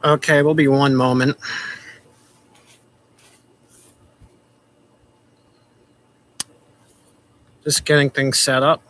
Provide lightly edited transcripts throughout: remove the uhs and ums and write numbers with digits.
Okay, we'll be one moment. Just getting things set up.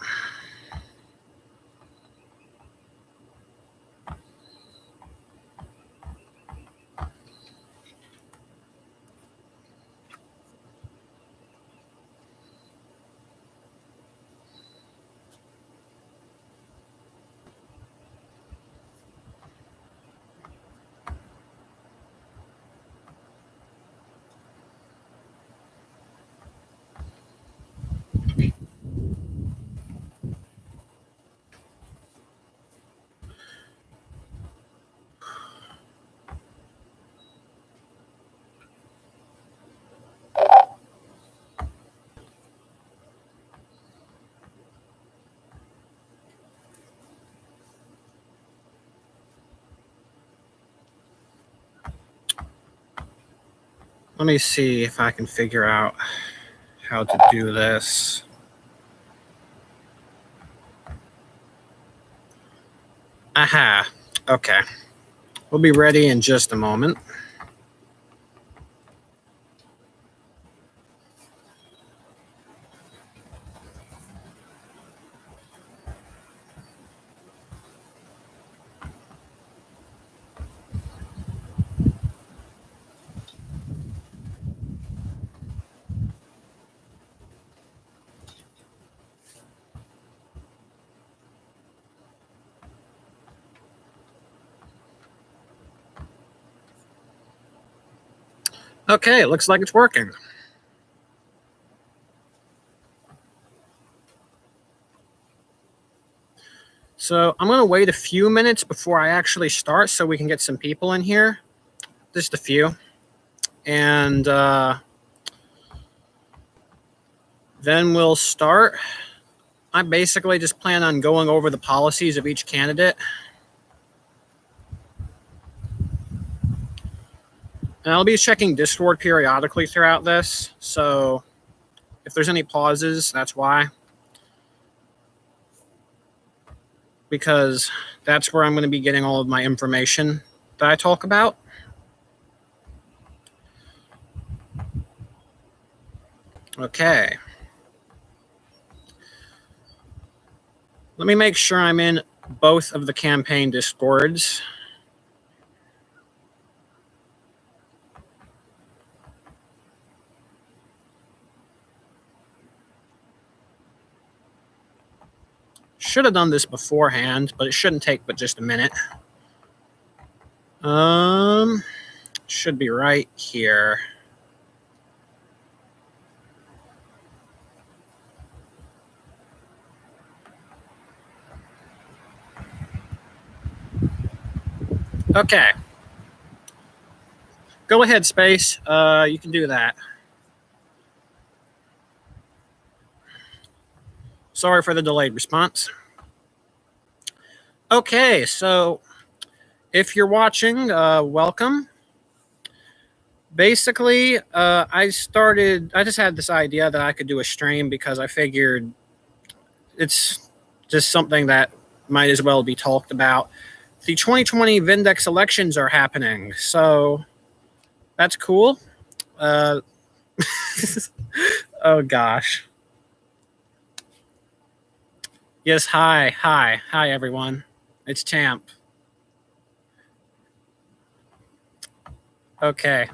Let me see if I can figure out how to do this. Aha. Okay. We'll be ready in just a moment. Okay, it looks like it's working. So I'm going to wait a few minutes before I actually start so we can get some people in here. Just a few. And then we'll start. I basically just plan on going over the policies of each candidate. And I'll be checking Discord periodically throughout this. So if there's any pauses, that's why. Because that's where I'm going to be getting all of my information that I talk about. Okay. Let me make sure I'm in both of the campaign Discords. Should have done this beforehand, but it shouldn't take but just a minute. Should be right here. Okay. Go ahead, Space. You can do that. Sorry for the delayed response. Okay, so if you're watching, welcome. Basically, I just had this idea that I could do a stream because I figured it's just something that might as well be talked about. The 2020 Vindex elections are happening, so that's cool. Oh, gosh. Yes, hi, everyone. It's Champ. Okay,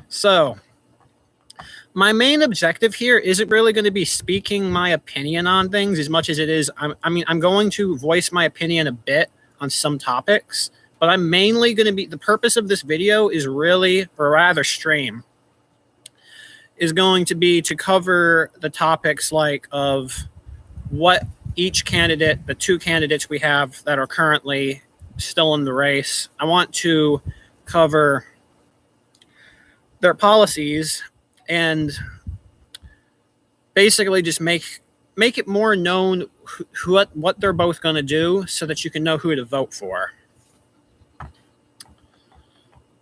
so my main objective here isn't really going to be speaking my opinion on things as much as it is. I'm going to voice my opinion a bit on some topics, but I'm mainly going to be, the purpose of this video is really, or rather stream, is going to be to cover the topics like of what each candidate, the two candidates we have that are currently still in the race, I want to cover their policies and basically just make it more known what they're both going to do so that you can know who to vote for.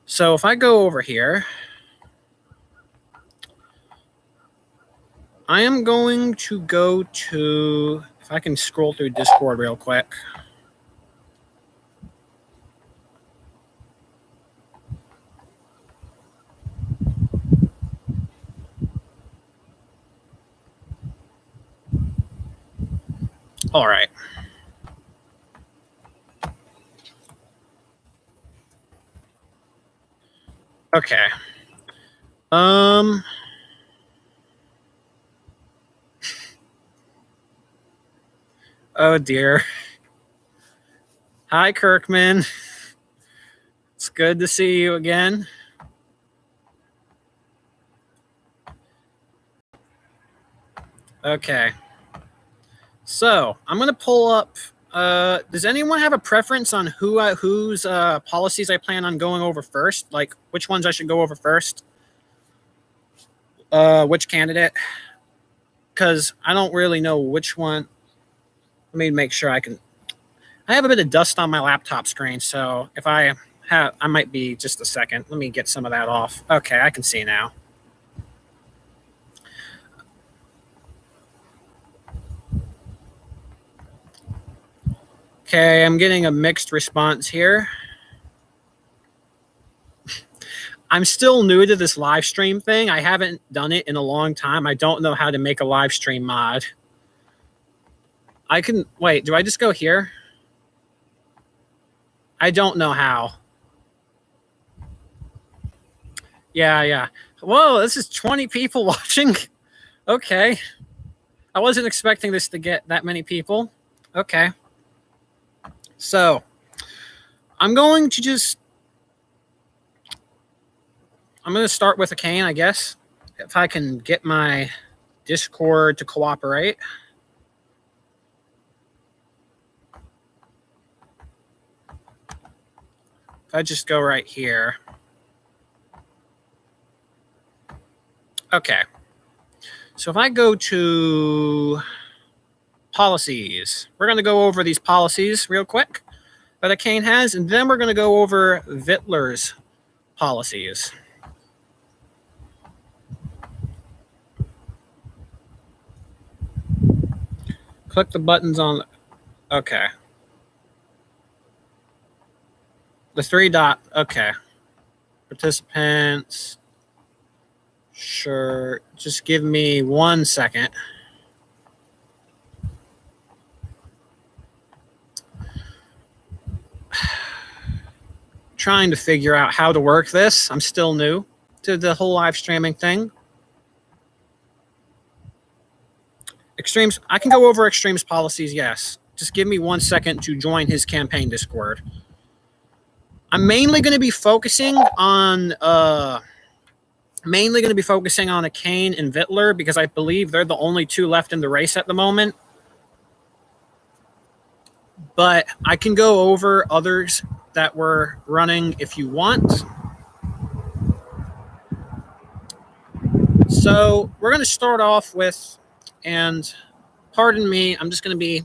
So if I go over here, I am going to go to, if I can scroll through Discord real quick. All right. Okay. Oh dear. Hi, Kirkman. It's good to see you again. Okay. So I'm gonna pull up. Does anyone have a preference on whose policies I plan on going over first? Like which ones I should go over first? Which candidate? Because I don't really know which one. Let me make sure I can. I have a bit of dust on my laptop screen, so if I might be just a second. Let me get some of that off. Okay, I can see now. Okay, I'm getting a mixed response here. I'm still new to this live stream thing. I haven't done it in a long time. I don't know how to make a live stream mod. I can wait. Do I just go here? I don't know how. Yeah. Whoa, this is 20 people watching. Okay. I wasn't expecting this to get that many people. Okay. So, I'm going to start with a cane, I guess. If I can get my Discord to cooperate. If I just go right here. Okay. So if I go to policies, we're going to go over these policies real quick that a cane has, and then we're going to go over Vittler's policies. Click the buttons on. Okay. The 3 dot. Okay. Participants. Sure. Just give me 1 second. Trying to figure out how to work this. I'm still new to the whole live streaming thing. Extremes. I can go over Extremes policies. Yes. Just give me 1 second to join his campaign Discord. I'm mainly going to be focusing on a Kane and Vittler because I believe they're the only two left in the race at the moment. But I can go over others that were running if you want. So we're going to start off with, and pardon me, I'm just going to be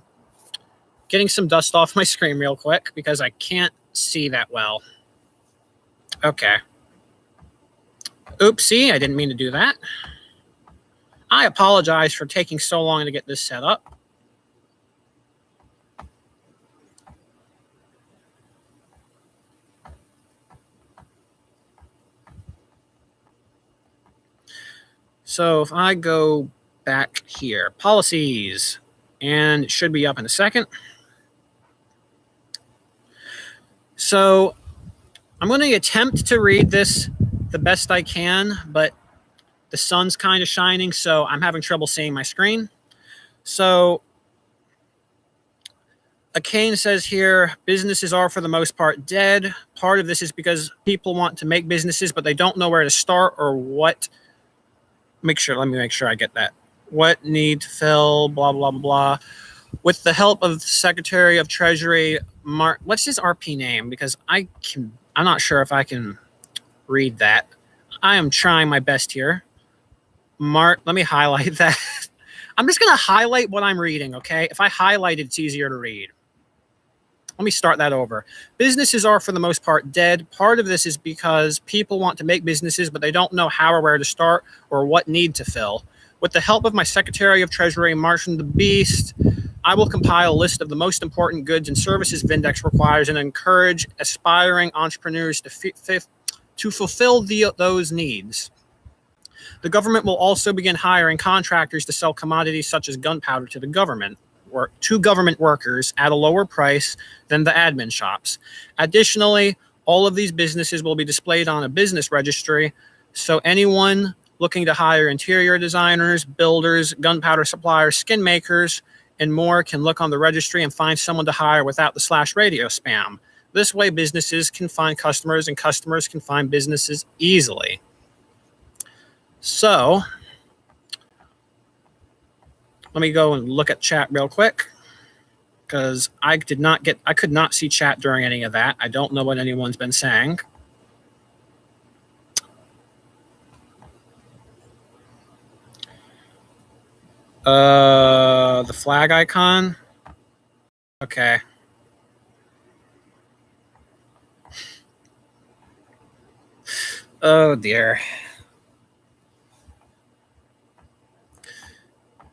getting some dust off my screen real quick because I can't see that well. Okay. Oopsie, I didn't mean to do that. I apologize for taking so long to get this set up. So if I go back here, policies, and it should be up in a second. So I'm going to attempt to read this the best I can, but the sun's kind of shining, so I'm having trouble seeing my screen. So a cane says here, businesses are for the most part dead. Part of this is because people want to make businesses, but they don't know where to start or what. Let me make sure I get that. What need to fill, blah, blah, blah. With the help of the Secretary of Treasury, what's his RP name? Because I'm not sure if I can read that. I am trying my best here. Let me highlight that. I'm just going to highlight what I'm reading, okay? If I highlight it, it's easier to read. Let me start that over. Businesses are, for the most part, dead. Part of this is because people want to make businesses, but they don't know how or where to start or what need to fill. With the help of my Secretary of Treasury, Martian the Beast, I will compile a list of the most important goods and services Vindex requires and encourage aspiring entrepreneurs to fulfill those needs. The government will also begin hiring contractors to sell commodities such as gunpowder to the government. government workers at a lower price than the admin shops. Additionally, all of these businesses will be displayed on a business registry, so anyone looking to hire interior designers, builders, gunpowder suppliers, skin makers, and more can look on the registry and find someone to hire without the /radio spam. This way, businesses can find customers and customers can find businesses easily. So, let me go and look at chat real quick because I could not see chat during any of that. I don't know what anyone's been saying. The flag icon. Okay. Oh dear.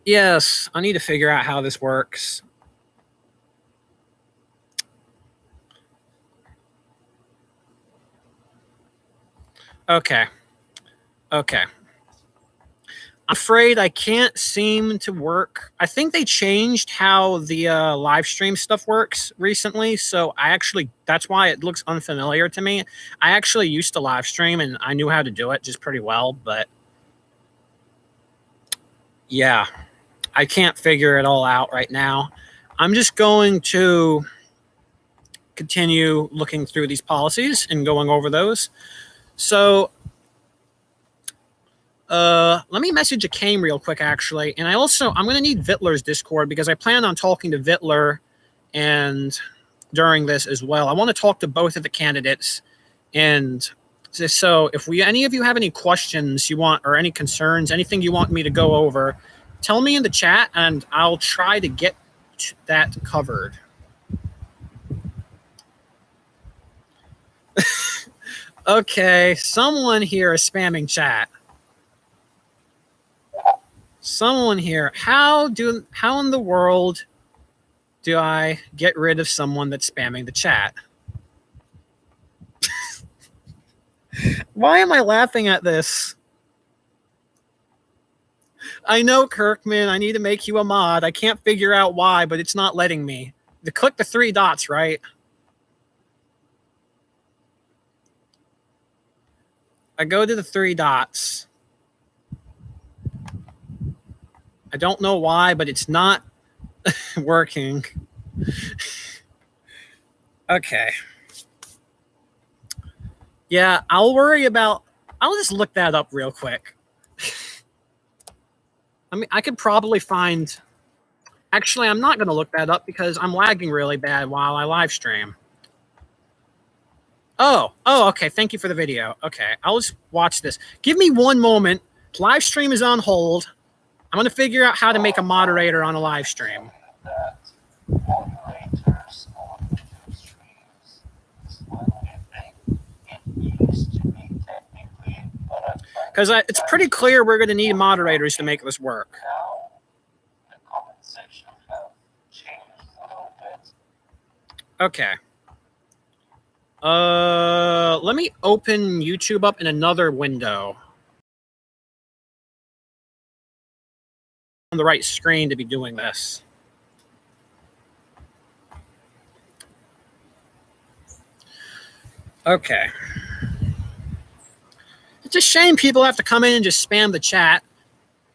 Yes, I need to figure out how this works. Okay. I'm afraid I can't seem to work. I think they changed how the live stream stuff works recently, so that's why it looks unfamiliar to me. I actually used to live stream and I knew how to do it just pretty well, but yeah, I can't figure it all out right now. I'm just going to continue looking through these policies and going over those. So let me message Akame real quick, actually. And I'm going to need Vittler's Discord because I plan on talking to Vittler and during this as well. I want to talk to both of the candidates. And so if any of you have any questions you want or any concerns, anything you want me to go over, tell me in the chat and I'll try to get that covered. Okay, someone here is spamming chat. Someone here. How in the world do I get rid of someone that's spamming the chat? Why am I laughing at this? I know, Kirkman, I need to make you a mod. I can't figure out why, but it's not letting me. Click the 3 dots, right? I go to the 3 dots. I don't know why, but it's not working. Okay. Yeah, I'll just look that up real quick. I mean, I could probably find... Actually, I'm not going to look that up because I'm lagging really bad while I live stream. Oh, okay. Thank you for the video. Okay, I'll just watch this. Give me one moment. Live stream is on hold. I'm going to figure out how to make a moderator on a live stream. Because it's pretty clear we're going to need moderators to make this work. Okay. Let me open YouTube up in another window. On the right screen to be doing this. Okay. It's a shame people have to come in and just spam the chat.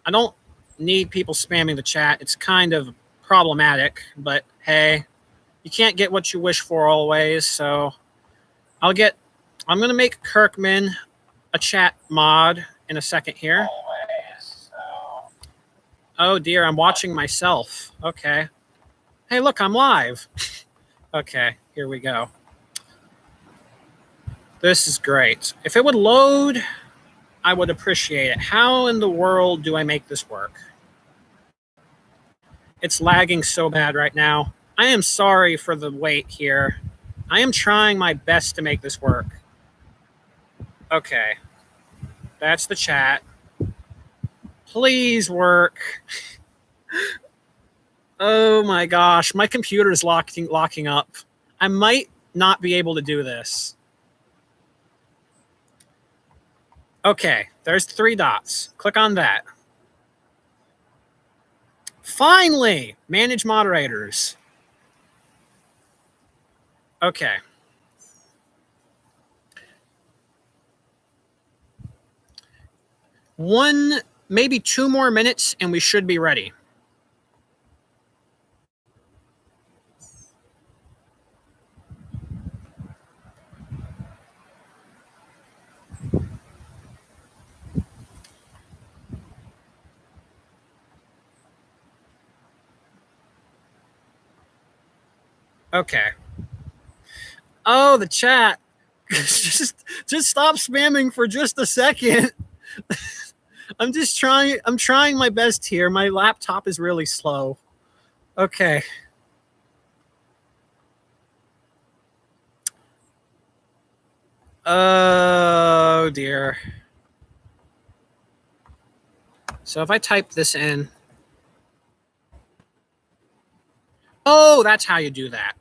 I don't need people spamming the chat. It's kind of problematic, but hey, you can't get what you wish for always, so I'm going to make Kirkman a chat mod in a second here. Oh dear, I'm watching myself. Okay. Hey, look, I'm live. Okay, here we go. This is great. If it would load, I would appreciate it. How in the world do I make this work? It's lagging so bad right now. I am sorry for the wait here. I am trying my best to make this work. Okay. That's the chat. Please work. Oh my gosh, my computer is locking up. I might not be able to do this. Okay, there's 3 dots. Click on that. Finally, manage moderators. Okay. One, maybe 2 more minutes, and we should be ready. Okay. Oh, the chat. just stop spamming for just a second. I'm trying my best here. My laptop is really slow. Okay. Oh dear. So if I type this in. Oh, that's how you do that.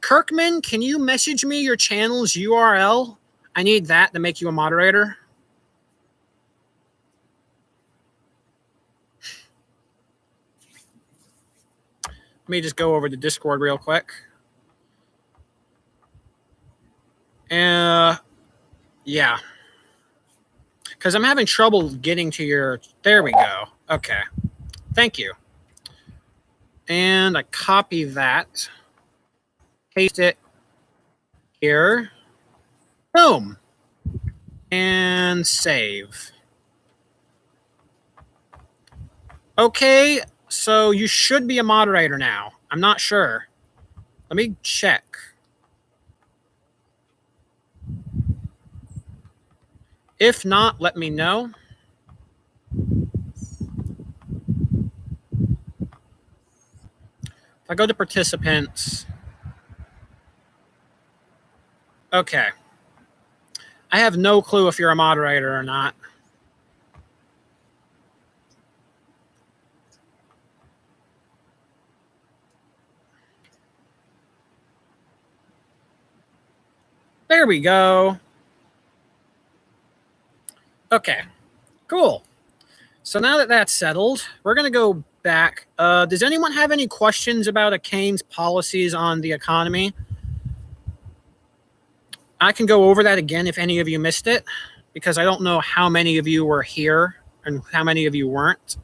Kirkman, can you message me your channel's URL? I need that to make you a moderator. Let me just go over to Discord real quick. Yeah. Because I'm having trouble getting to your... There we go. Okay. Thank you. And I copy that. Paste it here. Boom. And save. Okay, so you should be a moderator now. I'm not sure. Let me check. If not, let me know. If I go to participants. Okay. I have no clue if you're a moderator or not. There we go. Okay, cool. So now that that's settled, we're going to go back. Does anyone have any questions about Kane's policies on the economy? I can go over that again if any of you missed it, because I don't know how many of you were here and how many of you weren't.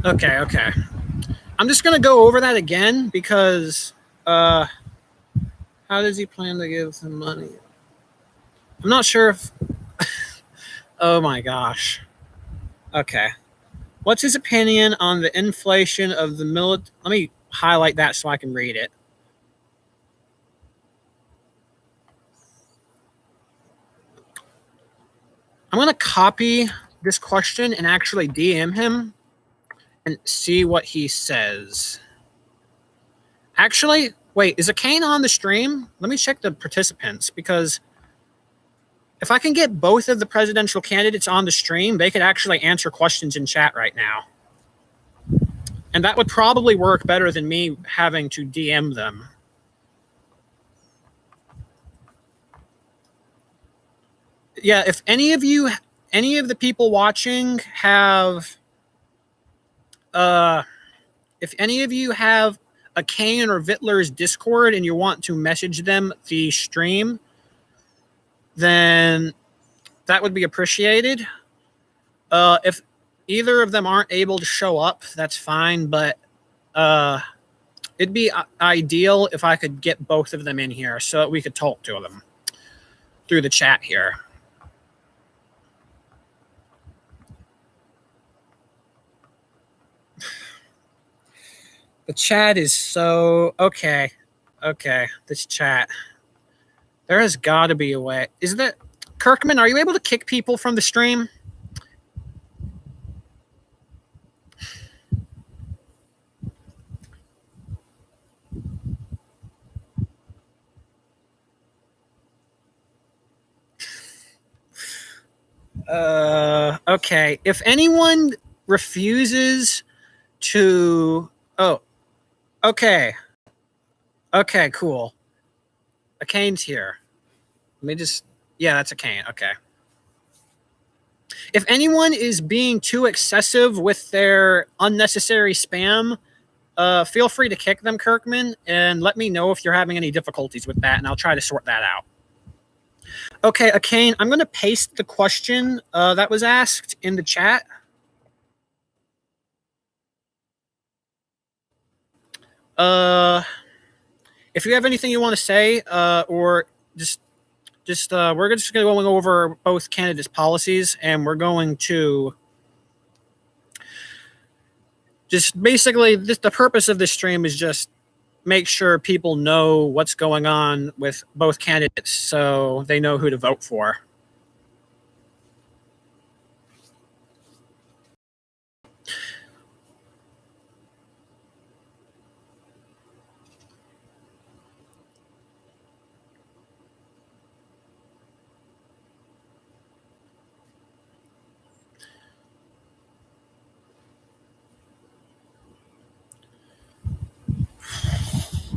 Okay. I'm just going to go over that again because how does he plan to give some money? I'm not sure if... Oh my gosh. Okay. What's his opinion on the inflation of the military? Let me highlight that so I can read it. I'm going to copy this question and actually DM him and see what he says. Actually, wait, is Kane on the stream? Let me check the participants, because if I can get both of the presidential candidates on the stream, they could actually answer questions in chat right now. And that would probably work better than me having to DM them. Yeah, if any of the people watching have, if any of you have a Kane or Vittler's Discord and you want to message them the stream, then that would be appreciated. If either of them aren't able to show up, that's fine, but it'd be ideal if I could get both of them in here so that we could talk to them through the chat here. The chat is so... Okay, this chat. There has got to be a way. Is that... Kirkman, are you able to kick people from the stream? Okay. If anyone refuses to... Oh. Okay. Okay, cool. A cane's here. Let me just, yeah, that's a cane. Okay. If anyone is being too excessive with their unnecessary spam, feel free to kick them, Kirkman, and let me know if you're having any difficulties with that, and I'll try to sort that out. Okay, Akane, I'm going to paste the question that was asked in the chat. If you have anything you want to say, or just we're just going to go over both candidates' policies, and we're going to just basically the purpose of this stream is just make sure people know what's going on with both candidates so they know who to vote for.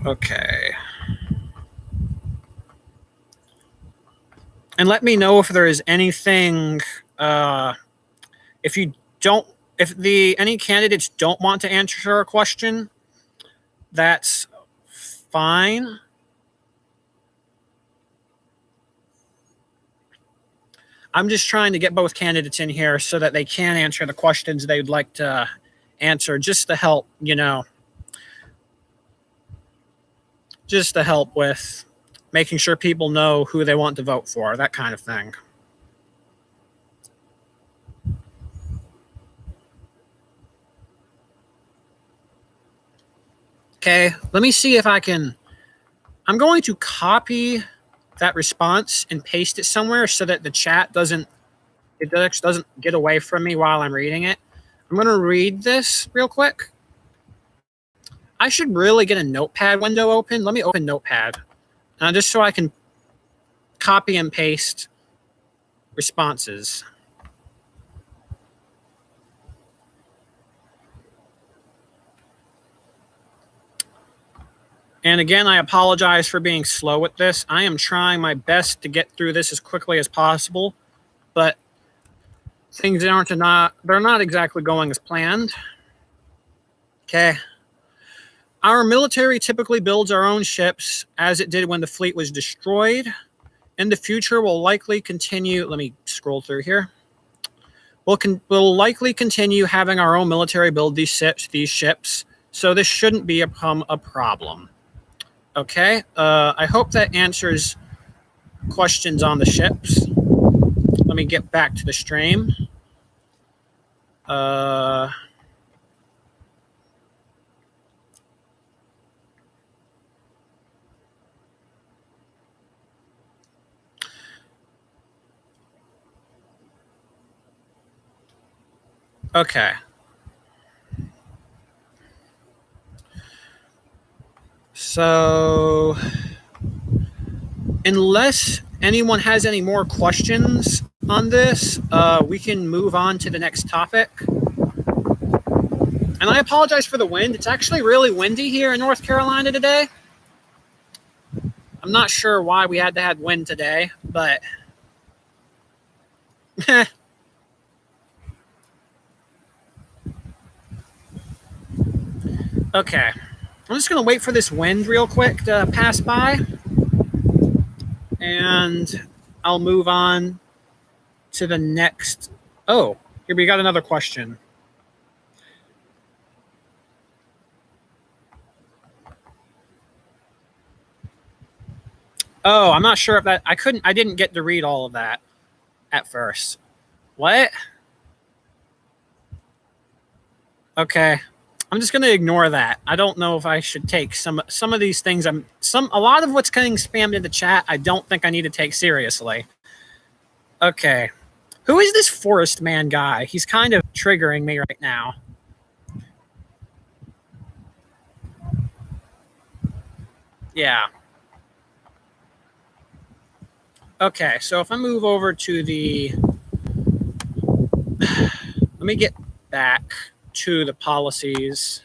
Okay. And let me know if there is anything, if any candidates don't want to answer a question, that's fine. I'm just trying to get both candidates in here so that they can answer the questions they'd like to answer, just to help, just to help with making sure people know who they want to vote for, that kind of thing. Okay, let me see if I can. I'm going to copy that response and paste it somewhere so that the chat doesn't get away from me while I'm reading it. I'm going to read this real quick. I should really get a notepad window open. Let me open Notepad, just so I can copy and paste responses. And again, I apologize for being slow with this. I am trying my best to get through this as quickly as possible, but things they're not exactly going as planned. Okay. Our military typically builds our own ships, as it did when the fleet was destroyed. In the future, we'll likely continue. Let me scroll through here. We'll likely continue having our own military build these ships, so this shouldn't become a problem. Okay, I hope that answers questions on the ships. Let me get back to the stream. Okay. So, unless anyone has any more questions on this, we can move on to the next topic. And I apologize for the wind. It's actually really windy here in North Carolina today. I'm not sure why we had to have wind today, but okay. I'm just going to wait for this wind real quick to pass by, and I'll move on to the next. Oh, here we got another question. Oh, I'm not sure if that, I didn't get to read all of that at first. What? Okay. I'm just going to ignore that. I don't know if I should take some of these things. A lot of what's getting spammed in the chat, I don't think I need to take seriously. Okay. Who is this Forest Man guy? He's kind of triggering me right now. Yeah. Okay, so if I move over to the, let me get back to the policies.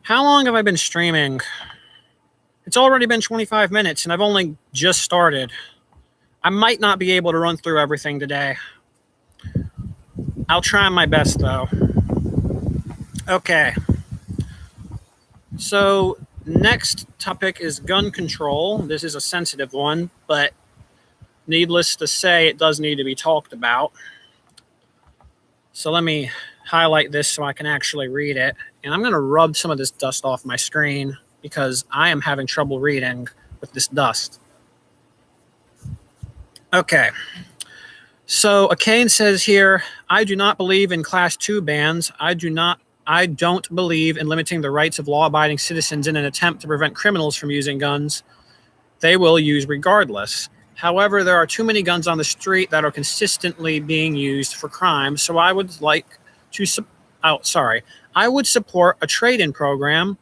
How long have I been streaming? It's already been 25 minutes, and I've only just started. I might not be able to run through everything today. I'll try my best, though. Okay. So, next topic is gun control. This is a sensitive one, but needless to say, it does need to be talked about. So let me highlight this so I can actually read it. And I'm going to rub some of this dust off my screen because I am having trouble reading with this dust. Okay. So Akane says here, I do not believe in Class 2 bans. I don't believe in limiting the rights of law-abiding citizens in an attempt to prevent criminals from using guns they will use regardless. However, there are too many guns on the street that are consistently being used for crime, so I would I would support a trade-in program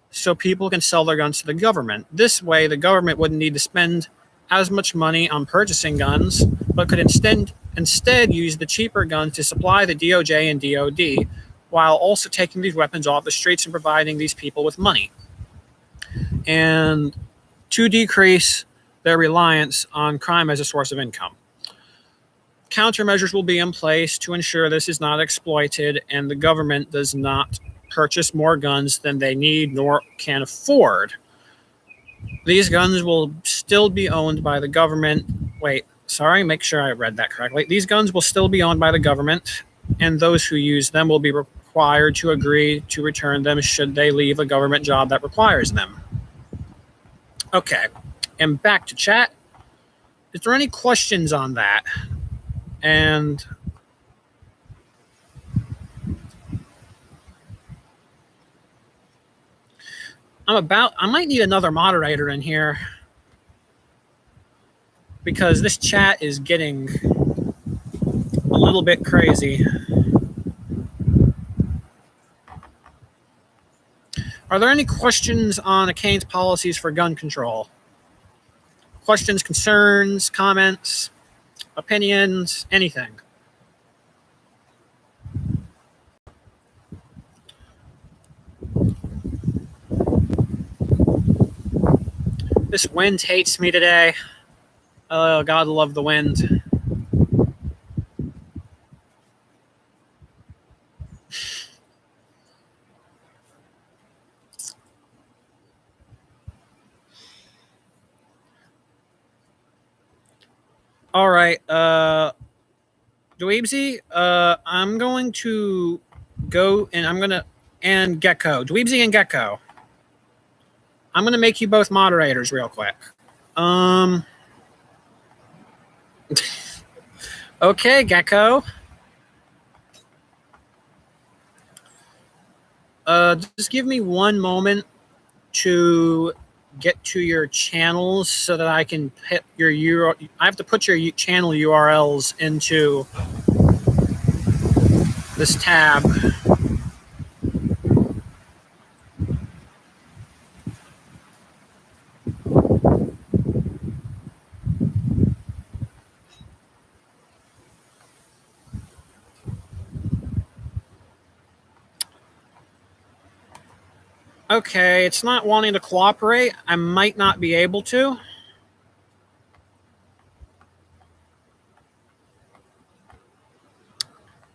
so people can sell their guns to the government. This way, the government wouldn't need to spend as much money on purchasing guns, but could instead use the cheaper guns to supply the DOJ and DOD, while also taking these weapons off the streets and providing these people with money. And to decrease their reliance on crime as a source of income. Countermeasures will be in place to ensure this is not exploited and the government does not purchase more guns than they need nor can afford. These guns will still be owned by the government. Make sure I read that correctly. These guns will still be owned by the government, and those who use them will be required to agree to return them should they leave a government job that requires them. Okay. And back to chat. Is there any questions on that? And I might need another moderator in here because this chat is getting a little bit crazy. Are there any questions on Akane's policies for gun control? Questions, concerns, comments, opinions, anything? This wind hates me today. Oh, God love the wind. All right, Dweebsy, I'm going to go and Gecko. Dweebsy and Gecko. I'm going to make you both moderators real quick. Okay, Gecko. Just give me one moment to get to your channels so that I can hit your URL. I have to put your channel URLs into this tab. Okay, it's not wanting to cooperate. I might not be able to.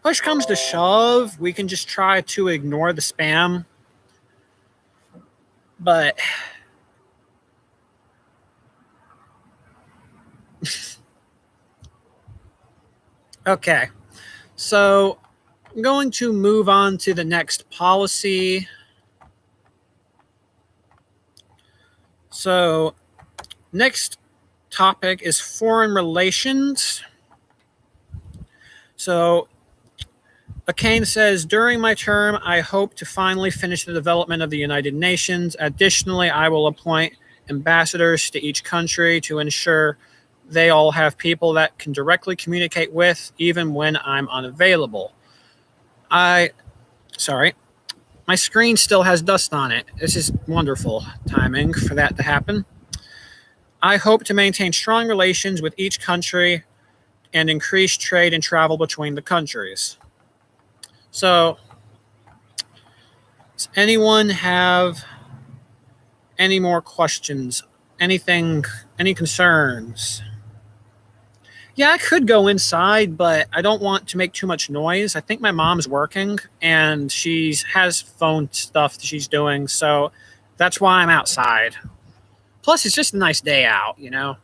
Push comes to shove, we can just try to ignore the spam. But okay, so I'm going to move on to the next policy. So next topic is foreign relations. So Akane says, during my term, I hope to finally finish the development of the United Nations. Additionally, I will appoint ambassadors to each country to ensure they all have people that can directly communicate with, even when I'm unavailable. My screen still has dust on it. This is wonderful timing for that to happen. I hope to maintain strong relations with each country and increase trade and travel between the countries. So Does anyone have any more questions? Anything, any concerns? Yeah, I could go inside, but I don't want to make too much noise. I think my mom's working and she has phone stuff that she's doing, so that's why I'm outside. Plus, it's just a nice day out, you know?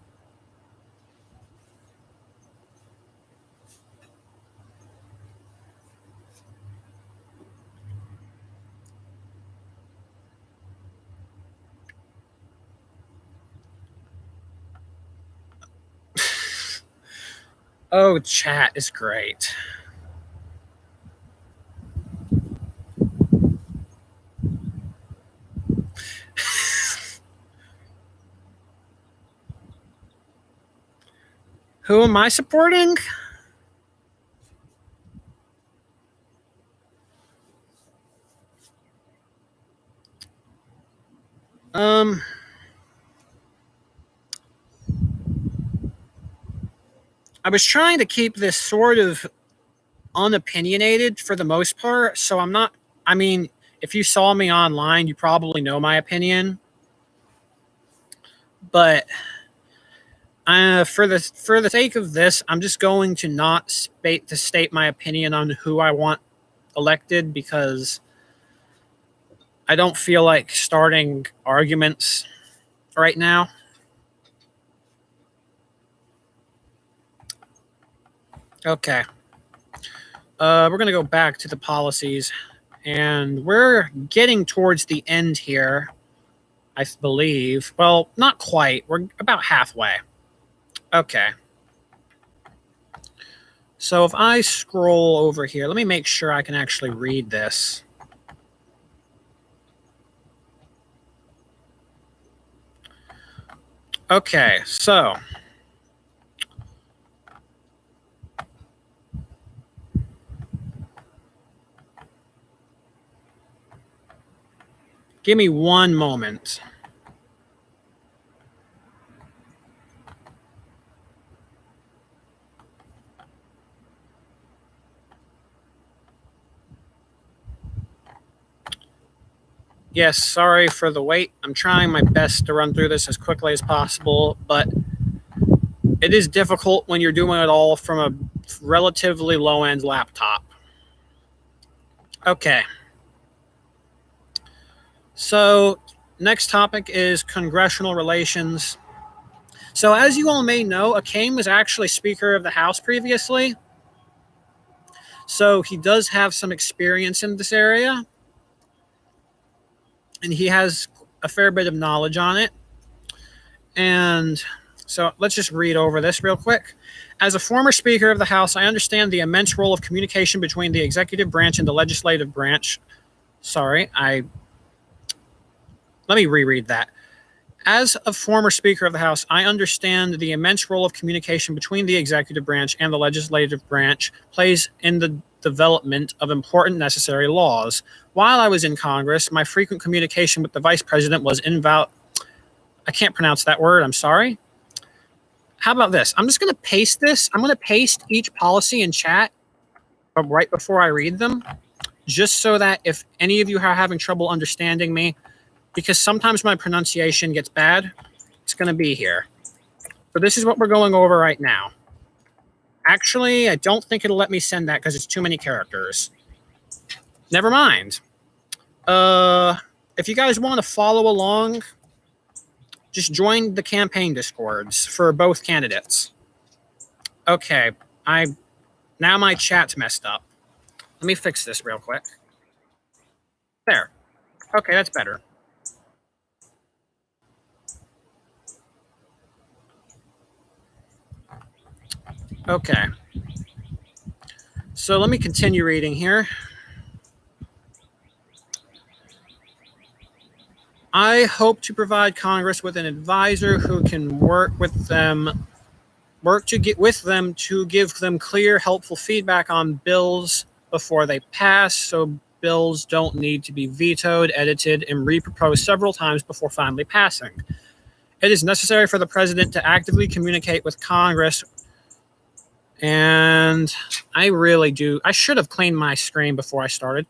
Oh, chat is great. Who am I supporting? I was trying to keep this sort of unopinionated for the most part, so I'm not. I mean, if you saw me online, you probably know my opinion, but for the sake of this, I'm just going to not state my opinion on who I want elected because I don't feel like starting arguments right now. Okay. We're going to go back to the policies, and we're getting towards the end here, I believe. Well, not quite. We're about halfway. Okay. So if I scroll over here, let me make sure I can actually read this. Okay, so give me one moment. Yes, sorry for the wait. I'm trying my best to run through this as quickly as possible, but it is difficult when you're doing it all from a relatively low-end laptop. Okay. So, next topic is congressional relations. So, as you all may know, Akane was actually Speaker of the House previously. So, he does have some experience in this area. And he has a fair bit of knowledge on it. And so let's just read over this real quick. As a former Speaker of the House, I understand the immense role of communication between the executive branch and the legislative branch. Sorry, let me reread that. As a former Speaker of the House, I understand the immense role of communication between the executive branch and the legislative branch plays in the development of important necessary laws. While I was in Congress, my frequent communication with the Vice President was I can't pronounce that word, I'm sorry. How about this? I'm just going to paste this. I'm going to paste each policy in chat right before I read them, just so that if any of you are having trouble understanding me, because sometimes my pronunciation gets bad, it's going to be here. So this is what we're going over right now. Actually, I don't think it'll let me send that because it's too many characters. Never mind. If you guys want to follow along, just join the campaign discords for both candidates. Okay, now my chat's messed up. Let me fix this real quick. There. Okay, that's better. Okay. So let me continue reading here. I hope to provide Congress with an advisor who can work with them to give them clear, helpful feedback on bills before they pass, so bills don't need to be vetoed, edited, and reproposed several times before finally passing. It is necessary for the president to actively communicate with Congress. And I really do. I should have cleaned my screen before I started.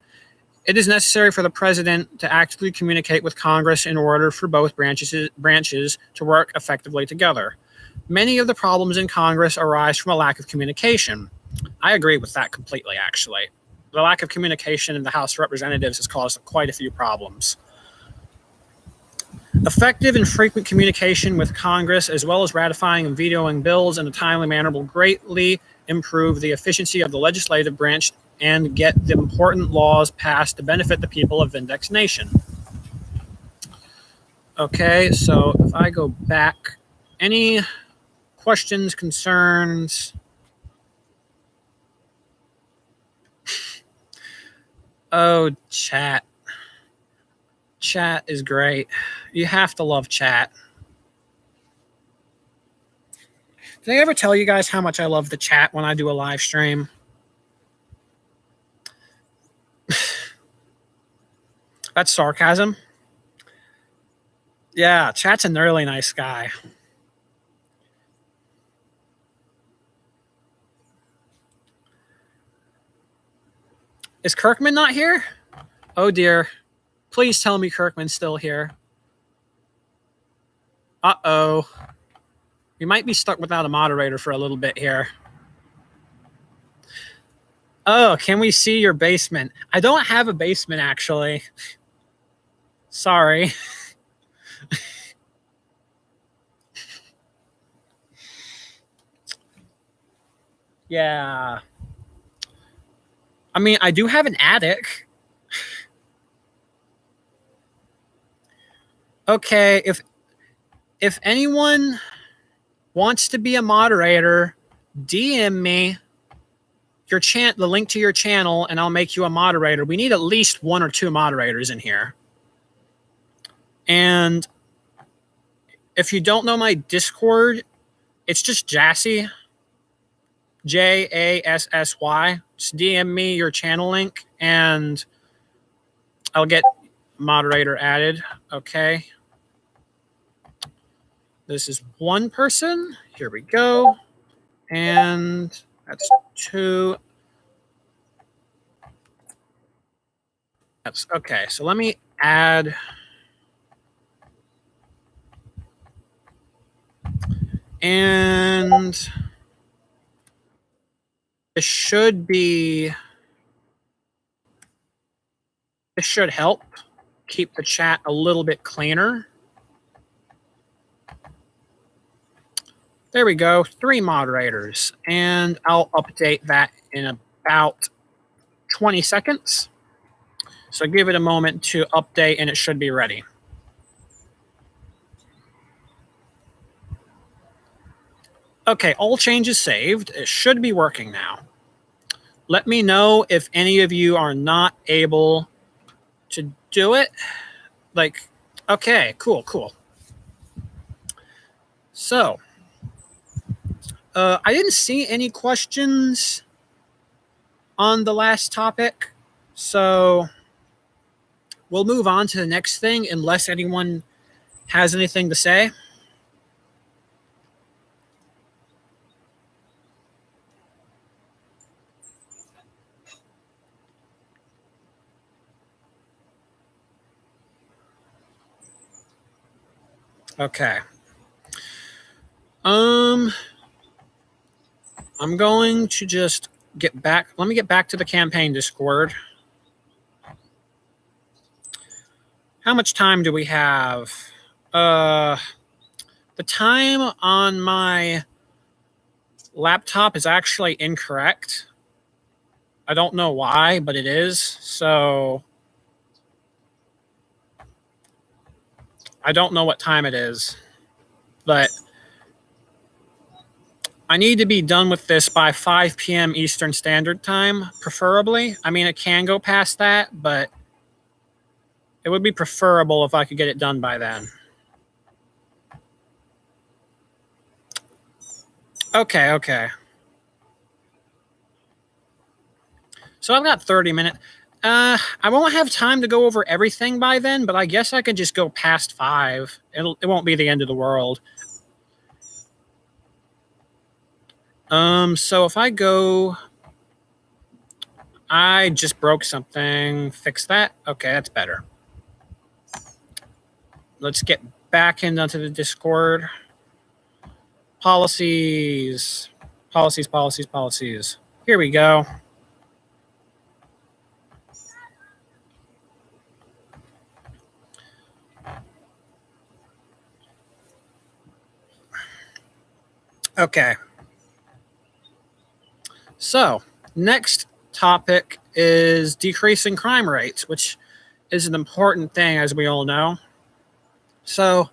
It is necessary for the president to actively communicate with Congress in order for both branches to work effectively together. Many of the problems in Congress arise from a lack of communication. I agree with that completely, actually. The lack of communication in the House of Representatives has caused quite a few problems. Effective and frequent communication with Congress, as well as ratifying and vetoing bills in a timely manner, will greatly improve the efficiency of the legislative branch and get the important laws passed to benefit the people of Vindex Nation. Okay, so if I go back, any questions, concerns? Oh, chat. Chat is great. You have to love chat. Did I ever tell you guys how much I love the chat when I do a live stream? That's sarcasm. Yeah, chat's a really nice guy. Is Kirkman not here? Oh dear. Please tell me Kirkman's still here. Uh-oh. We might be stuck without a moderator for a little bit here. Oh, can we see your basement? I don't have a basement, actually. Sorry. Yeah. I mean, I do have an attic. Okay, if anyone wants to be a moderator, DM me the link to your channel, and I'll make you a moderator. We need at least 1 or 2 moderators in here. And if you don't know my Discord, it's just Jassy, Jassy. Just DM me your channel link, and I'll get moderator added. Okay. This is 1 person. Here we go. And that's 2. That's okay. So let me add. And this should help keep the chat a little bit cleaner. There we go, 3 moderators, and I'll update that in about 20 seconds. So give it a moment to update, and it should be ready. Okay, all changes saved. It should be working now. Let me know if any of you are not able to do it. Like, okay, cool. So, I didn't see any questions on the last topic, so we'll move on to the next thing unless anyone has anything to say. Okay. I'm going to just get back. Let me get back to the campaign Discord. How much time do we have? The time on my laptop is actually incorrect. I don't know why, but it is. So I don't know what time it is, but I need to be done with this by 5 p.m. Eastern Standard Time, preferably. I mean, it can go past that, but it would be preferable if I could get it done by then. Okay. So I've got 30 minutes. I won't have time to go over everything by then, but I guess I could just go past 5. It won't be the end of the world. So if I go I just broke something. Fix that. Okay, that's better. Let's get back into the Discord. Policies. Policies, policies, policies. Here we go. Okay. So, next topic is decreasing crime rates, which is an important thing, as we all know. So,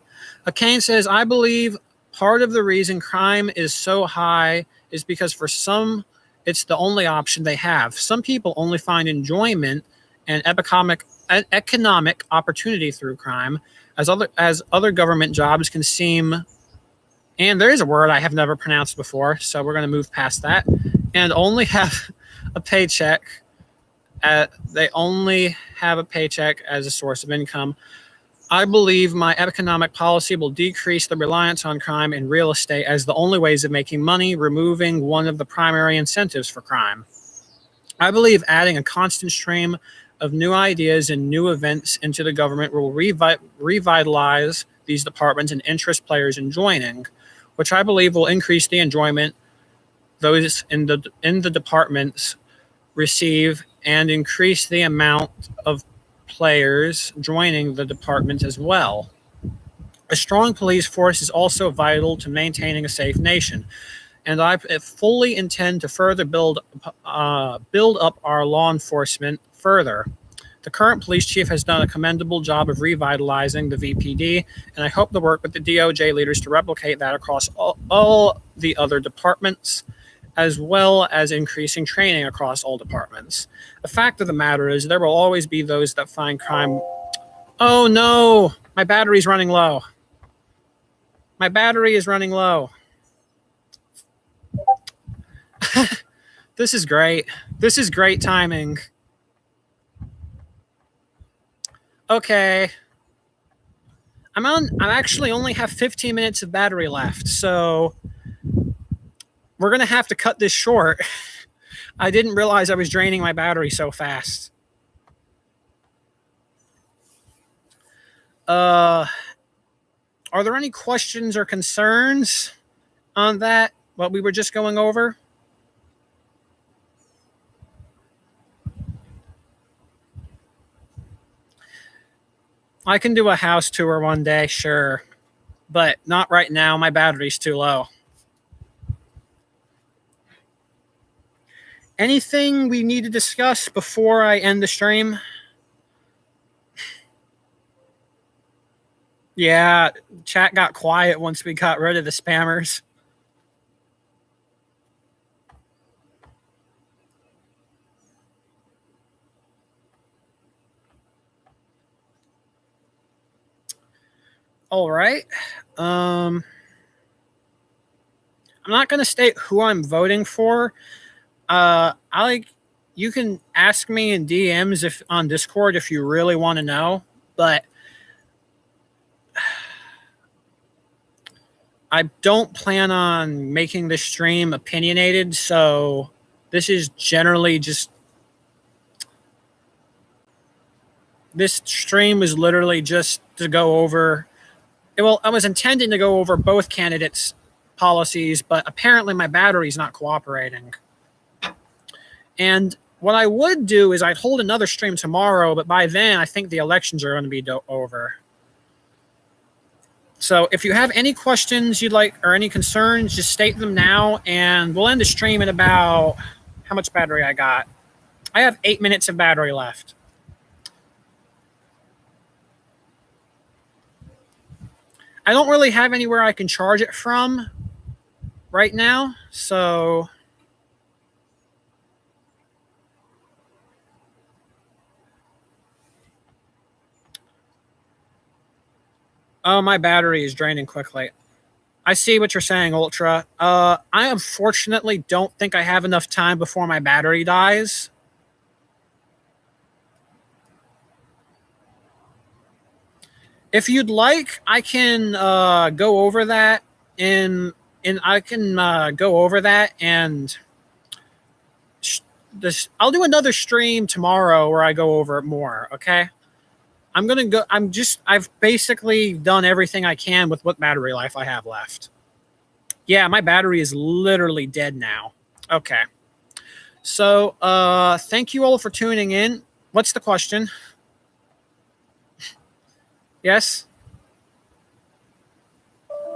Kane says, I believe part of the reason crime is so high is because for some, it's the only option they have. Some people only find enjoyment and economic opportunity through crime, as other government jobs can seem. And there is a word I have never pronounced before, so we're going to move past that. And only have a paycheck. They only have a paycheck as a source of income. I believe my economic policy will decrease the reliance on crime and real estate as the only ways of making money, removing one of the primary incentives for crime. I believe adding a constant stream of new ideas and new events into the government will revitalize these departments and interest players in joining, which I believe will increase the enjoyment those in the departments receive and increase the amount of players joining the department as well. A strong police force is also vital to maintaining a safe nation, and I fully intend to further build up our law enforcement further. The current police chief has done a commendable job of revitalizing the VPD, and I hope to work with the DOJ leaders to replicate that across all the other departments, as well as increasing training across all departments. The fact of the matter is there will always be those that find crime. Oh no, my battery's running low. My battery is running low. This is great. This is great timing. Okay. I actually only have 15 minutes of battery left, so we're going to have to cut this short. I didn't realize I was draining my battery so fast. Are there any questions or concerns on that, what we were just going over? I can do a house tour one day, sure, but not right now. My battery's too low. Anything we need to discuss before I end the stream? Yeah, chat got quiet once we got rid of the spammers. All right. I'm not going to state who I'm voting for. You can ask me in DMs on Discord if you really want to know, but I don't plan on making this stream opinionated, so this is generally just. This stream is literally just to go over. Well, I was intending to go over both candidates' policies, but apparently my battery's not cooperating. And what I would do is I'd hold another stream tomorrow, but by then I think the elections are going to be over. So if you have any questions you'd like or any concerns, just state them now, and we'll end the stream in about how much battery I got. I have 8 minutes of battery left. I don't really have anywhere I can charge it from right now, so oh, my battery is draining quickly. I see what you're saying, Ultra. I unfortunately don't think I have enough time before my battery dies. If you'd like, I can go over that and this. I'll do another stream tomorrow where I go over it more. Okay. I'm gonna go. I've basically done everything I can with what battery life I have left. Yeah, my battery is literally dead now. Okay. So, thank you all for tuning in. What's the question? Yes?